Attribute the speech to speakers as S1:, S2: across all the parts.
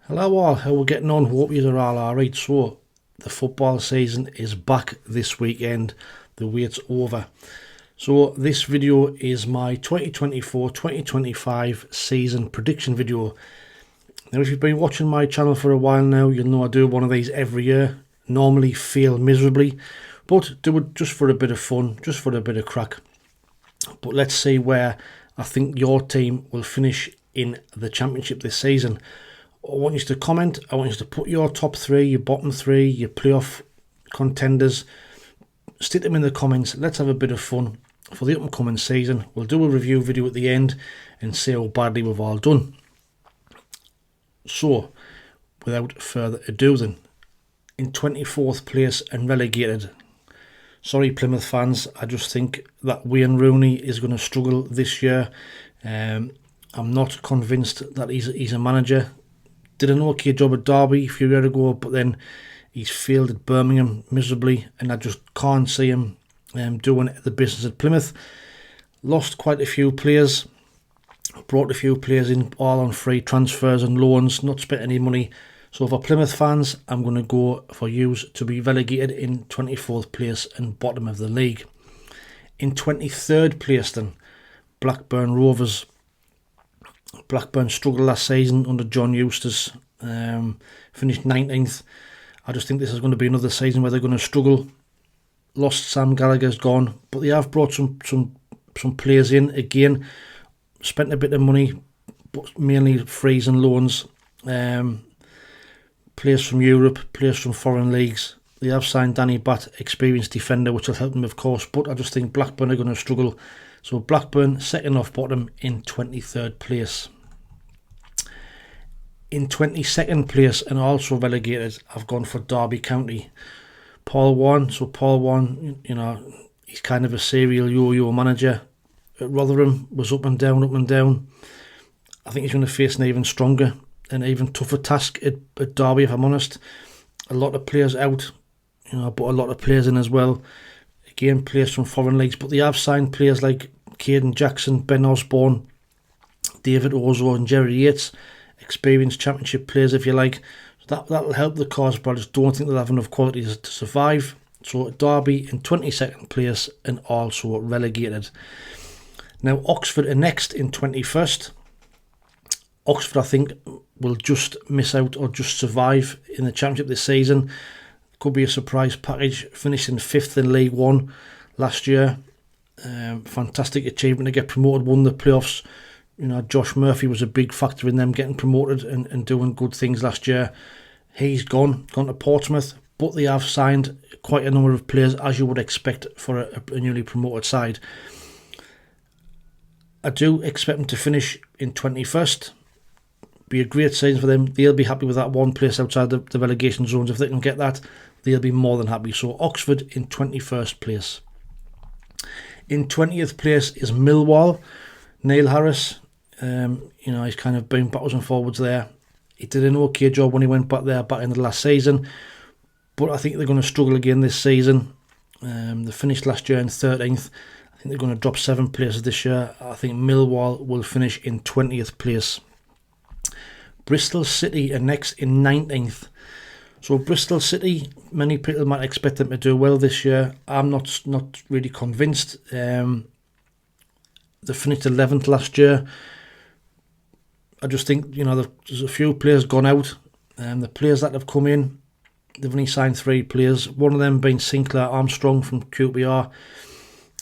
S1: Hello all, how we're getting on? Hope you are all alright. So, the football season is back this weekend. The wait's over. So, this video is my 2024-2025 season prediction video. Now, if you've been watching my channel for a while now, you'll know I do one of these every year. Normally fail miserably, but do it just for a bit of fun, just for a bit of crack. But let's see where I think your team will finish in the championship this season. I want you to comment. I want you to put your top three, your bottom three, your playoff contenders. Stick them in the comments. Let's have a bit of fun for the upcoming season. We'll do a review video at the end and see how badly we've all done. So, without further ado then, in 24th place and relegated. Sorry Plymouth fans, I just think that Wayne Rooney is going to struggle this year. I'm not convinced that he's a manager. Did an okay job at Derby a few years ago, but then he's failed at Birmingham miserably, and I just can't see him doing the business at Plymouth. Lost quite a few players, brought a few players in all on free transfers and loans, not spent any money. So for Plymouth fans, I'm going to go for yous to be relegated in 24th place and bottom of the league. In 23rd place then, Blackburn Rovers. Blackburn struggled last season under John Eustace, finished 19th. I just think this is going to be another season where they're going to struggle. Lost Sam Gallagher's gone, but they have brought some players in again. Spent a bit of money, but mainly frees and loans. Players from Europe, players from foreign leagues. They have signed Danny Batt, experienced defender, which will help them of course, but I just think Blackburn are going to struggle. So Blackburn second off bottom in 23rd place. In 22nd place and also relegated, I've gone for Derby County. Paul Warne. So Paul Warne, you know, he's kind of a serial yo-yo manager. At Rotherham was up and down, up and down. I think he's going to face an even stronger and even tougher task at Derby, if I'm honest. A lot of players out, you know, but a lot of players in as well. Again, players from foreign leagues, but they have signed players like Caden Jackson, Ben Osborne, David Ozo and Jerry Yates, experienced championship players if you like. So that'll help the cause, but I just don't think they'll have enough qualities to survive. So Derby in 22nd place and also relegated. Now Oxford are next in 21st. Oxford I think will just miss out or just survive in the championship this season. Could be a surprise package, finishing 5th in League One last year. Fantastic achievement to get promoted, won the playoffs. You know, Josh Murphy was a big factor in them getting promoted and doing good things last year. He's gone to Portsmouth, but they have signed quite a number of players, as you would expect for a newly promoted side. I do expect them to finish in 21st. Be a great season for them. They'll be happy with that one place outside the relegation zones. If they can get that, they'll be more than happy. So Oxford in 21st place. In 20th place is Millwall. Neil Harris, you know, he's kind of been backwards and forwards there. He did an okay job when he went back there back in the last season, but I think they're going to struggle again this season. They finished last year in 13th. I think they're going to drop 7 places this year. I think Millwall will finish in 20th place. Bristol City are next in 19th. So Bristol City, many people might expect them to do well this year. I'm not really convinced. They finished 11th last year. I just think, you know, there's a few players gone out, and the players that have come in, they've only signed 3 players. One of them being Sinclair Armstrong from QPR.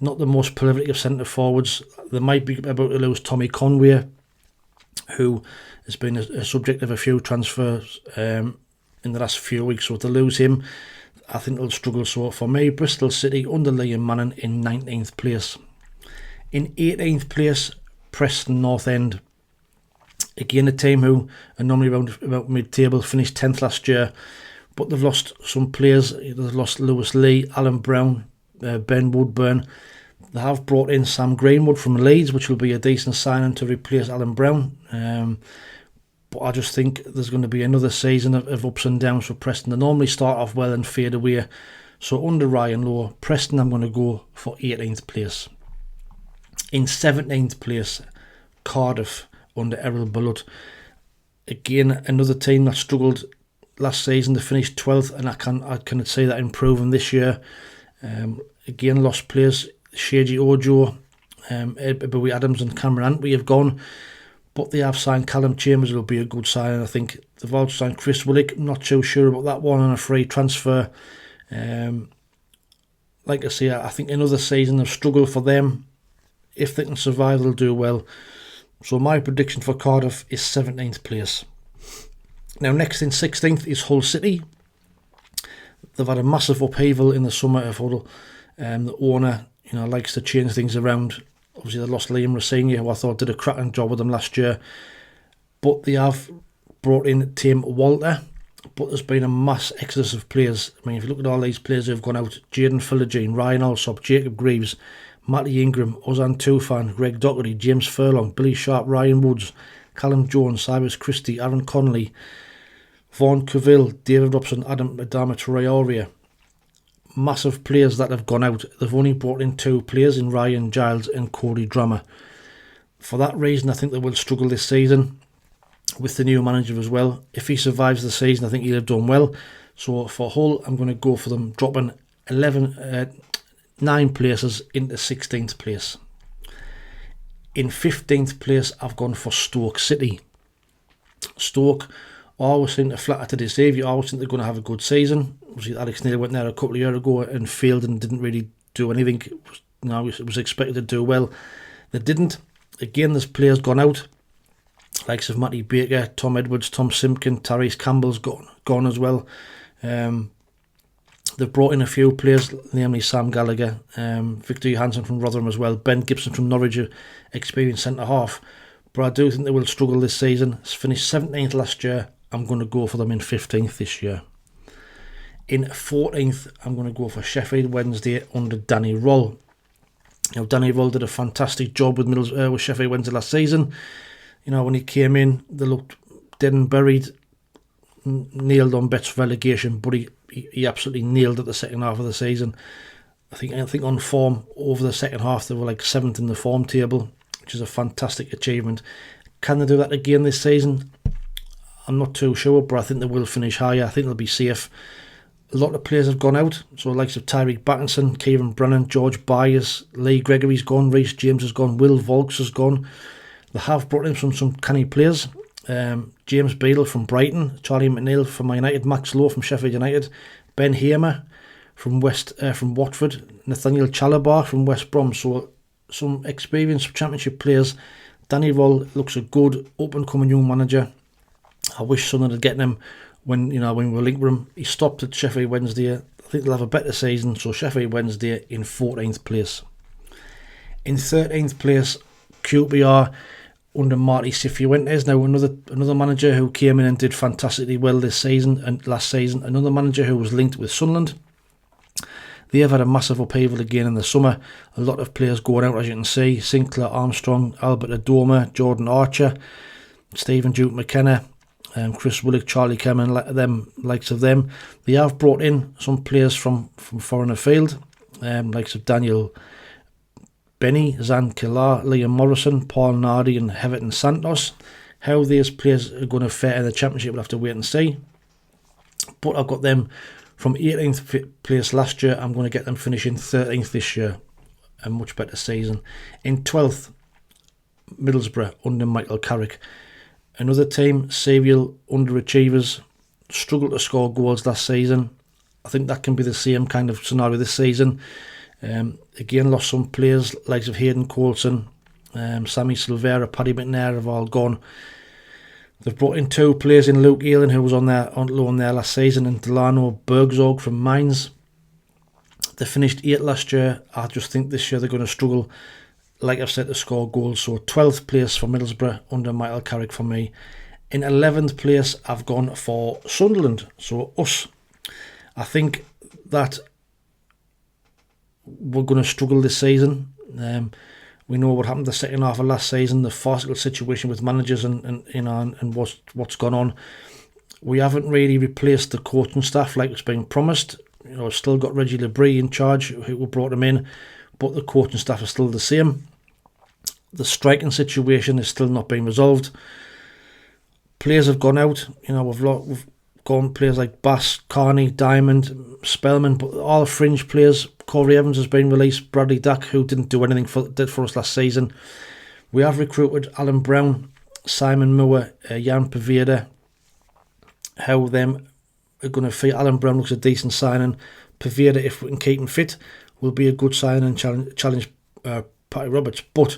S1: Not the most prolific of centre forwards. They might be about to lose Tommy Conway, who has been a subject of a few transfers in the last few weeks. So to lose him, I think they'll struggle. So for me, Bristol City under Liam Manning in 19th place. In 18th place, Preston North End. Again, a team who are normally around about mid-table, finished 10th last year, but they've lost some players. They've lost Lewis Lee, Alan Brown, Ben Woodburn. They have brought in Sam Greenwood from Leeds, which will be a decent signing to replace Alan Brown. But I just think there's going to be another season of ups and downs for Preston. They normally start off well and fade away. So under Ryan Lowe, Preston, I'm going to go for 18th place. In 17th place, Cardiff under Errol Bullitt. Again, another team that struggled last season to finish 12th, and I can see that improving this year. Again, lost players. Sheji Ojo, Bowie Adams and Cameron Antwi have gone, but they have signed Callum Chambers, will be a good sign. I think they've also signed Chris Willick. I'm not too sure about that one on a free transfer. Like I say, I think another season of struggle for them. If they can survive, they'll do well. So my prediction for Cardiff is 17th place. Now next in 16th is Hull City. They've had a massive upheaval in the summer of Hull. The owner, likes to change things around. Obviously they lost Liam Rosenior, who I thought did a cracking job with them last year. But they have brought in Tim Walter. But there's been a mass exodus of players. I mean, if you look at all these players who have gone out: Jaden Philogene, Ryan Alsop, Jacob Greaves, Matty Ingram, Ozan Tufan, Greg Doherty, James Furlong, Billy Sharp, Ryan Woods, Callum Jones, Cyrus Christie, Aaron Connolly, Vaughan Cavill, David Robson, Adam Adama Traore. Massive players that have gone out. They've only brought in 2 players in Ryan Giles and Cody Drammer. For that reason, I think they will struggle this season with the new manager as well. If he survives the season, I think he'll have done well. So for Hull, I'm going to go for them dropping 9 places into 16th place. In 15th place, I've gone for Stoke City. Stoke always seem to flatter to deceive. You always think they're going to have a good season. Obviously, Alex Neil went there a couple of years ago and failed and didn't really do anything. It was expected to do well. They didn't. Again, there's players gone out. Likes of Matty Baker, Tom Edwards, Tom Simpkin, Tyrese Campbell's gone as well. They've brought in a few players, namely Sam Gallagher, Victor Johansson from Rotherham as well, Ben Gibson from Norwich, experienced centre-half. But I do think they will struggle this season. Finished 17th last year. I'm going to go for them in 15th this year. In 14th, I'm going to go for Sheffield Wednesday under Danny Roll. Now, Danny Roll did a fantastic job with Sheffield Wednesday last season. When he came in, they looked dead and buried, nailed on Betts relegation, but he absolutely nailed it the second half of the season. I think on form over the second half, they were like 7th in the form table, which is a fantastic achievement. Can they do that again this season? I'm not too sure, but I think they will finish higher. I think they'll be safe. A lot of players have gone out, so the likes of Tyreek Battinson, Kieran Brennan, George Byers, Lee Gregory's gone, Reece James has gone, Will Volks has gone. They have brought in some canny players. James Beadle from Brighton, Charlie McNeil from Man United, Max Lowe from Sheffield United, Ben Hamer from Watford, Nathaniel Chalabar from West Brom. So some experienced Championship players. Danny Roll looks a good up-and-coming young manager. I wish Sunderland had gotten him when we were linked with him. He stopped at Sheffield Wednesday. I think they'll have a better season. So Sheffield Wednesday in 14th place. In 13th place, QPR under Marty Cifuentes. Now another manager who came in and did fantastically well this season and last season. Another manager who was linked with Sunderland. They have had a massive upheaval again in the summer. A lot of players going out, as you can see. Sinclair Armstrong, Albert Adoma, Jordan Archer, Stephen Duke McKenna, Chris Willick, Charlie Cameron, likes of them. They have brought in some players from foreign afield, likes of Daniel Benny, Zan Killar, Liam Morrison, Paul Nardi and Heverton Santos. How these players are going to fare in the Championship, we'll have to wait and see. But I've got them from 18th place last year. I'm going to get them finishing 13th this year. A much better season. In 12th, Middlesbrough under Michael Carrick. Another team, Seville underachievers, struggled to score goals last season. I think that can be the same kind of scenario this season. Again, lost some players, likes of Hayden Coulson, Sammy Silvera, Paddy McNair have all gone. They've brought in 2 players in Luke Ealing, who was on loan there last season, and Delano Bergzorg from Mainz. They finished 8th last year. I just think this year they're going to struggle, like I've said, to score goals. So 12th place for Middlesbrough under Michael Carrick for me. In 11th place, I've gone for Sunderland. So us. I think that we're going to struggle this season. We know what happened the second half of last season, the farcical situation with managers and what's gone on. We haven't really replaced the coaching staff like it's been promised. Still got Reggie Labrie in charge, who brought him in, but the coaching staff is still the same. The striking situation is still not being resolved. Players have gone out. We've gone players like Bass, Carney, Diamond, Spellman, but all the fringe players. Corey Evans has been released. Bradley Dack, who didn't do anything for us last season. We have recruited Alan Brown, Simon Moore, Jan Paveda. How them are going to fit? Alan Brown looks a decent signing. Paveda, if we can keep him fit, will be a good signing and challenge Patty Roberts. But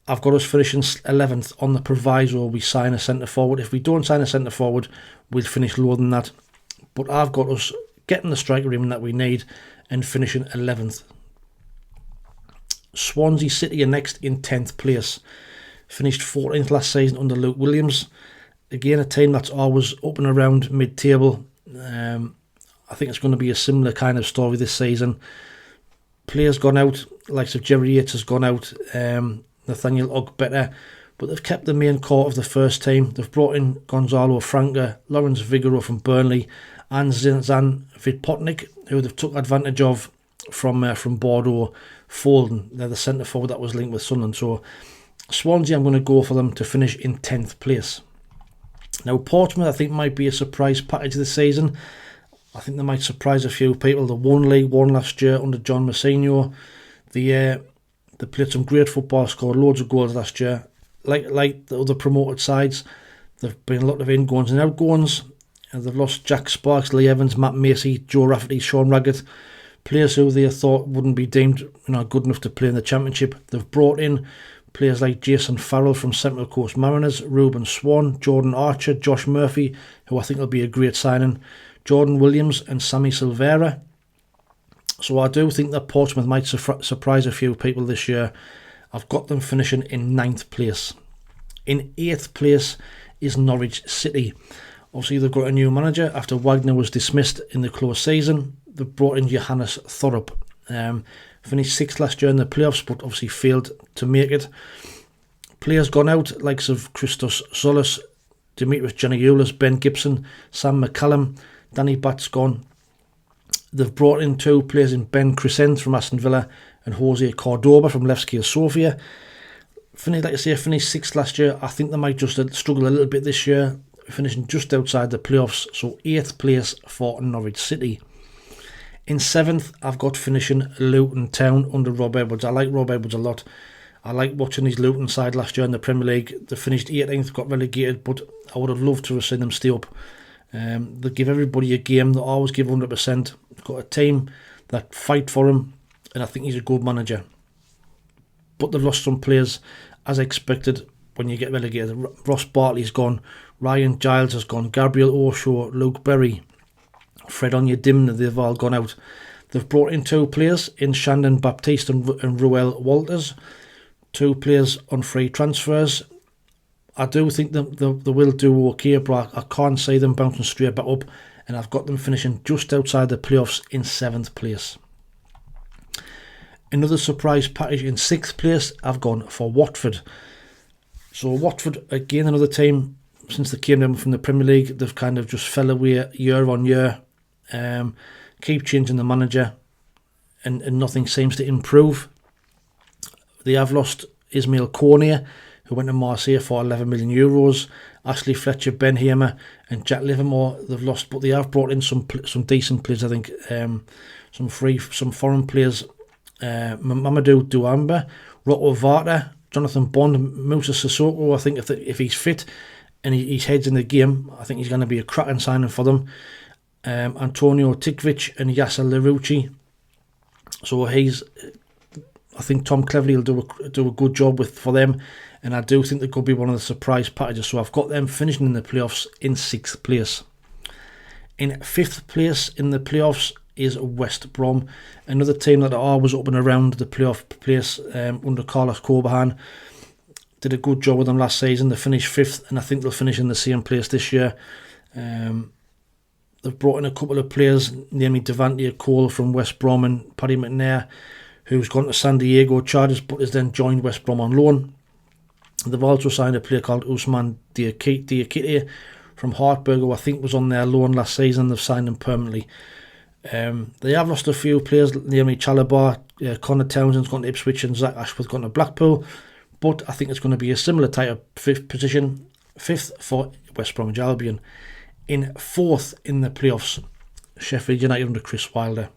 S1: I've got us finishing 11th on the proviso we sign a centre forward. If we don't sign a centre forward, we'll finish lower than that. But I've got us getting the striker room that we need and finishing 11th. Swansea City are next in 10th place. Finished 14th last season under Luke Williams. Again, a team that's always up and around mid-table. I think it's going to be a similar kind of story this season. Players gone out, likes of Jerry Yates has gone out, Nathaniel Ogbetter, but they've kept the main core of the first team. They've brought in Gonzalo Franca, Lawrence Vigoro from Burnley, and Zan Vidpotnik, who they've took advantage of from Bordeaux, Folden. They're the centre forward that was linked with Sunderland. So Swansea, I'm going to go for them to finish in 10th place. Now Portsmouth, I think, might be a surprise package this season. I think they might surprise a few people. They won League One last year under John Mousinho. They played some great football, scored loads of goals last year. Like the other promoted sides, there've been a lot of ingoings and outgoings. They've lost Jack Sparks, Lee Evans, Matt Macy, Joe Rafferty, Sean Raggett, players who they thought wouldn't be deemed good enough to play in the Championship. They've brought in players like Jason Farrell from Central Coast Mariners, Ruben Swan, Jordan Archer, Josh Murphy, who I think will be a great signing, Jordan Williams and Sammy Silvera. So I do think that Portsmouth might surprise a few people this year. I've got them finishing in 9th place. In 8th place is Norwich City. Obviously they've got a new manager after Wagner was dismissed in the close season. They've brought in Johannes Thorup. Finished 6th last year in the playoffs, but obviously failed to make it. Players gone out, likes of Christos Solis, Dimitris Giannoulis, Ben Gibson, Sam McCallum, Danny Batts gone. They've brought in 2 players in Ben Crescent from Aston Villa and Jose Cordoba from Levski Sofia. Finished 6th last year. I think they might just struggle a little bit this year, finishing just outside the playoffs. So 8th place for Norwich City. In 7th, I've got finishing Luton Town under Rob Edwards. I like Rob Edwards a lot. I like watching his Luton side last year in the Premier League. They finished 18th, got relegated, but I would have loved to have seen them stay up. They give everybody a game. They always give 100%. They've got a team that fight for him, and I think he's a good manager. But they've lost some players, as expected, when you get relegated. Ross Bartley's gone. Ryan Giles has gone. Gabriel Oshaw, Luke Berry, Fred Onyedimna, they've all gone out. They've brought in 2 players in Shandon Baptiste and Ruel Walters. 2 players on free transfers. I do think they will do okay, but I can't see them bouncing straight back up, and I've got them finishing just outside the playoffs in 7th place. Another surprise package in 6th place, I've gone for Watford. So Watford, again, another team, since they came down from the Premier League, they've kind of just fell away year on year. Keep changing the manager, and nothing seems to improve. They have lost Ismail Cornier, who went to Marseille for €11 million. Ashley Fletcher, Ben Hamer and Jack Livermore they've lost, but they have brought in some decent players, I think. Some foreign players, Mamadou Douamba, Rocco Varta, Jonathan Bond, Moussa Sissoko. I think if he's fit and he's heads in the game, I think he's going to be a cracking signing for them. Antonio Tikvic and Yasser Larouci. So I think Tom Cleverley will do a good job for them, and I do think they could be one of the surprise packages. So I've got them finishing in the playoffs in 6th place. In 5th place in the playoffs is West Brom, another team that are always up and around the playoff place under Carlos Corbejan. Did a good job with them last season. They finished 5th, and I think they'll finish in the same place this year. They've brought in a couple of players, namely Devante Cole from West Brom and Paddy McNair, who's gone to San Diego Chargers but has then joined West Brom on loan. They've also signed a player called Ousmane Diakite from Hartberg, who I think was on their loan last season. They've signed him permanently. They have lost a few players, namely Chalabar, Connor Townsend's gone to Ipswich and Zach Ashworth gone to Blackpool, but I think it's going to be a similar type of 5th position. 5th for West Bromwich Albion. In 4th in the playoffs, Sheffield United under Chris Wilder.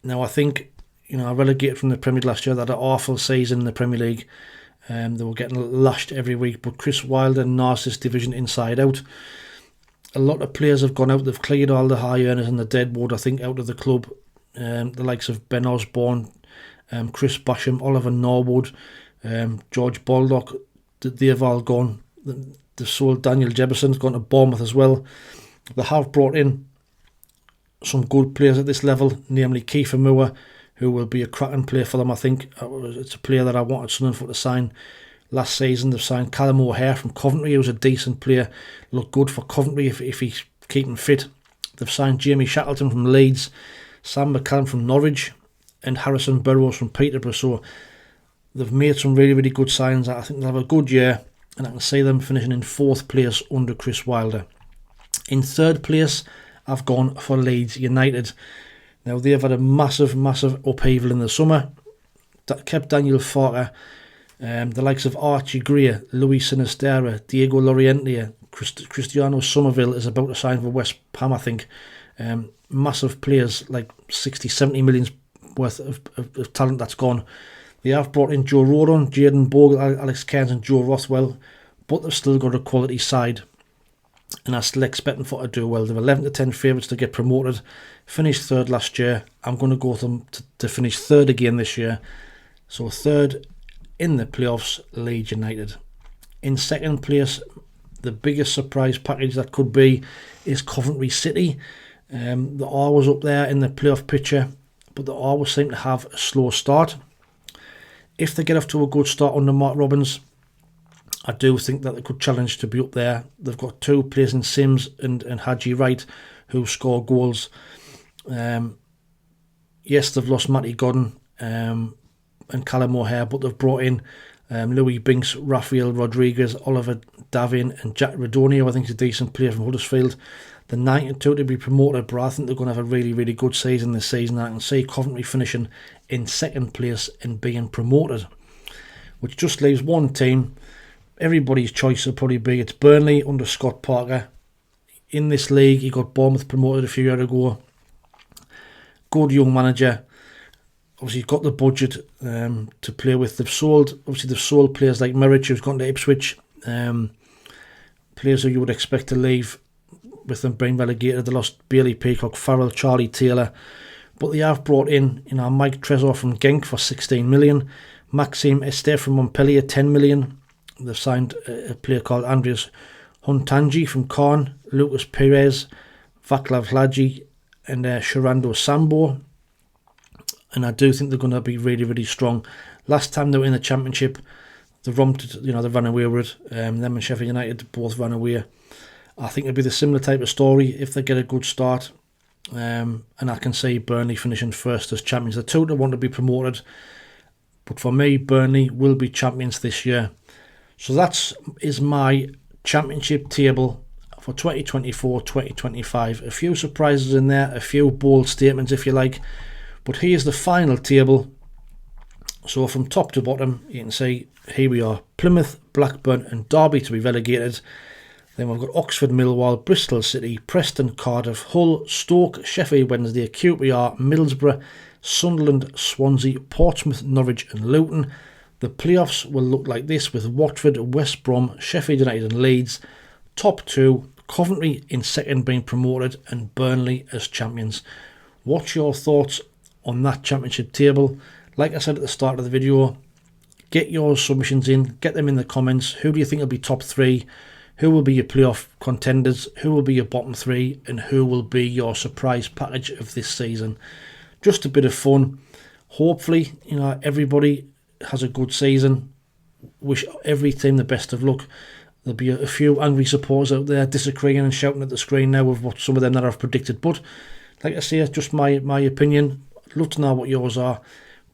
S1: Now I think, I relegated from the Premier League last year. They had an awful season in the Premier League. They were getting lashed every week, but Chris Wilder knows this division inside out. A lot of players have gone out. They've cleared all the high earners and the deadwood, I think, out of the club. The likes of Ben Osborne, Chris Basham, Oliver Norwood, George Baldock, they've all gone. They've sold Daniel Jefferson's gone to Bournemouth as well. They have brought in some good players at this level, namely Kiefer Moore, who will be a cracking player for them, I think. It's a player that I wanted Sunderland to sign last season. They've signed Callum O'Hare from Coventry, who's a decent player. Look good for Coventry if he's keeping fit. They've signed Jamie Shackleton from Leeds, Sam McCallum from Norwich, and Harrison Burrows from Peterborough. So they've made some really, really good signs. I think they'll have a good year, and I can see them finishing in 4th place under Chris Wilder. In 3rd place, I've gone for Leeds United. Now, they've had a massive, massive upheaval in the summer. That kept Daniel Farker, the likes of Archie Gray, Luis Sinisterra, Diego Loriente, Cristiano Somerville is about to sign for West Ham, I think. Massive players, like 60, 70 million worth of talent that's gone. They have brought in Joe Rodon, Jayden Bogle, Alex Cairns and Joe Rothwell, but they've still got a quality side, and I still expect them to do well. They're 11 to 10 favourites to get promoted. Finished 3rd last year. I'm going to go with them to finish 3rd again this year. So 3rd in the playoffs, Leeds United. In 2nd place, the biggest surprise package that could be is Coventry City. They're always up there in the playoff picture, but they always seem to have a slow start. If they get off to a good start under Mark Robbins, I do think that they could challenge to be up there. They've got 2 players in Sims and Haji Wright who score goals. Yes, they've lost Matty Godden and Callum O'Hare, but they've brought in Louis Binks, Rafael Rodriguez, Oliver Davin and Jack Radonio. I think he's a decent player from Huddersfield. They're 9-2 to be promoted, but I think they're going to have a really, really good season this season. I can see Coventry finishing in 2nd place and being promoted, which just leaves one team. Everybody's choice will probably be it's Burnley under Scott Parker. In this league, he got Bournemouth promoted a few years ago. Good young manager. Obviously, he's got the budget to play with. They've sold players like Merritt, who's gone to Ipswich. Players who you would expect to leave with them being relegated. They lost Bailey Peacock, Farrell, Charlie Taylor. But they have brought in, Mike Trezor from Genk for 16 million. Maxime Esther from Montpellier, 10 million. They've signed a player called Andreas Huntanji from Caen, Lucas Perez, Vaclav Hlaji, and Sharando Sambo. And I do think they're going to be really, really strong. Last time they were in the Championship, they ran away with it. Them and Sheffield United both ran away. I think it'll be the similar type of story if they get a good start. And I can see Burnley finishing 1st as champions. The 2 that want to be promoted. But for me, Burnley will be champions this year. So that is my Championship table for 2024-2025. A few surprises in there, a few bold statements if you like. But here's the final table. So from top to bottom, you can see here we are. Plymouth, Blackburn and Derby to be relegated. Then we've got Oxford, Millwall, Bristol City, Preston, Cardiff, Hull, Stoke, Sheffield Wednesday, QPR, Middlesbrough, Sunderland, Swansea, Portsmouth, Norwich and Luton. The playoffs will look like this with Watford, West Brom, Sheffield United and Leeds. Top 2, Coventry in 2nd being promoted and Burnley as champions. What's your thoughts on that Championship table? Like I said at the start of the video, get your submissions in, get them in the comments. Who do you think will be top 3? Who will be your playoff contenders? Who will be your bottom 3? And who will be your surprise package of this season? Just a bit of fun. Hopefully, everybody has a good season. Wish every team the best of luck. There'll be a few angry supporters out there disagreeing and shouting at the screen now with what some of them that have predicted. But like I say, it's just my opinion. I'd love to know what yours are.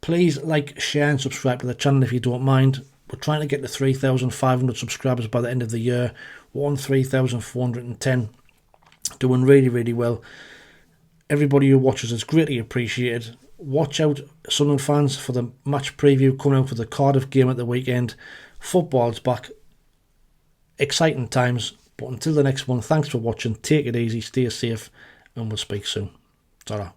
S1: Please like, share and subscribe to the channel if you don't mind. We're trying to get to 3,500 subscribers by the end of the year. We're on 3,410. Doing really, really well. Everybody who watches is greatly appreciated. Watch out, Sunderland fans, for the match preview coming out for the Cardiff game at the weekend. Football's back. exciting times. But until the next one, thanks for watching. Take it easy, stay safe, and we'll speak soon. Ta-ra.